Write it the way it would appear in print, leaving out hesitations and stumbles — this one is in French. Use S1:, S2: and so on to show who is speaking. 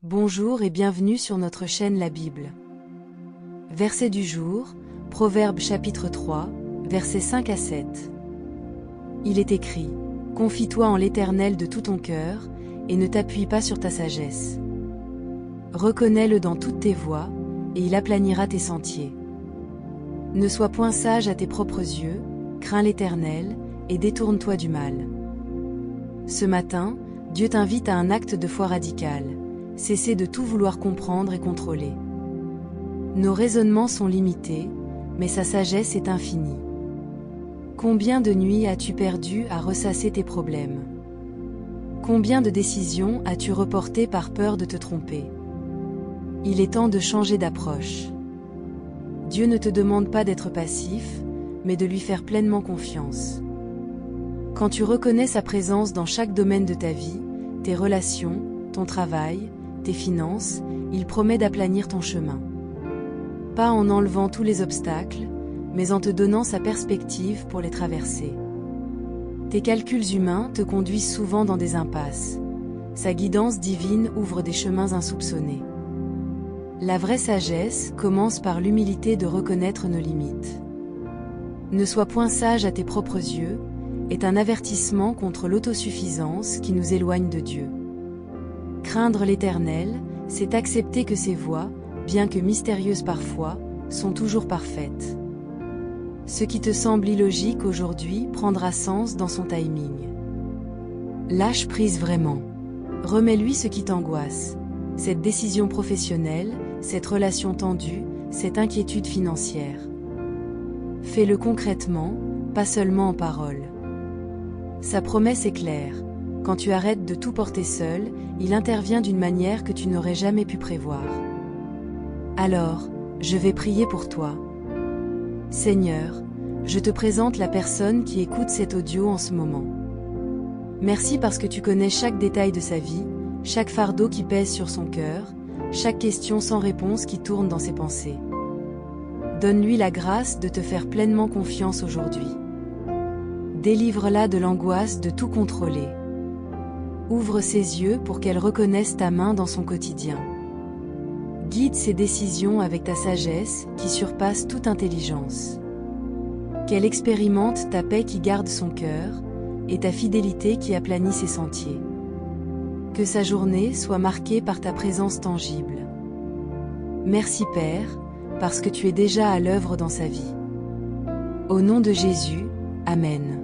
S1: Bonjour et bienvenue sur notre chaîne La Bible. Verset du jour, Proverbes chapitre 3, versets 5 à 7. Il est écrit: Confie-toi en l'Éternel de tout ton cœur, et ne t'appuie pas sur ta sagesse. Reconnais-le dans toutes tes voies, et il aplanira tes sentiers. Ne sois point sage à tes propres yeux, crains l'Éternel, et détourne-toi du mal. Ce matin, Dieu t'invite à un acte de foi radical. Cesser de tout vouloir comprendre et contrôler. Nos raisonnements sont limités, mais sa sagesse est infinie. Combien de nuits as-tu perdu à ressasser tes problèmes? Combien de décisions as-tu reportées par peur de te tromper? Il est temps de changer d'approche. Dieu ne te demande pas d'être passif, mais de lui faire pleinement confiance. Quand tu reconnais sa présence dans chaque domaine de ta vie, tes relations, ton travail, tes finances, il promet d'aplanir ton chemin. Pas en enlevant tous les obstacles, mais en te donnant sa perspective pour les traverser. Tes calculs humains te conduisent souvent dans des impasses. Sa guidance divine ouvre des chemins insoupçonnés. La vraie sagesse commence par l'humilité de reconnaître nos limites. Ne sois point sage à tes propres yeux, est un avertissement contre l'autosuffisance qui nous éloigne de Dieu. Craindre l'Éternel, c'est accepter que ses voies, bien que mystérieuses parfois, sont toujours parfaites. Ce qui te semble illogique aujourd'hui prendra sens dans son timing. Lâche prise vraiment. Remets-lui ce qui t'angoisse. Cette décision professionnelle, cette relation tendue, cette inquiétude financière. Fais-le concrètement, pas seulement en parole. Sa promesse est claire. Quand tu arrêtes de tout porter seul, il intervient d'une manière que tu n'aurais jamais pu prévoir. Alors, je vais prier pour toi. Seigneur, je te présente la personne qui écoute cet audio en ce moment. Merci parce que tu connais chaque détail de sa vie, chaque fardeau qui pèse sur son cœur, chaque question sans réponse qui tourne dans ses pensées. Donne-lui la grâce de te faire pleinement confiance aujourd'hui. Délivre-la de l'angoisse de tout contrôler. Ouvre ses yeux pour qu'elle reconnaisse ta main dans son quotidien. Guide ses décisions avec ta sagesse qui surpasse toute intelligence. Qu'elle expérimente ta paix qui garde son cœur, et ta fidélité qui aplanit ses sentiers. Que sa journée soit marquée par ta présence tangible. Merci Père, parce que tu es déjà à l'œuvre dans sa vie. Au nom de Jésus, Amen.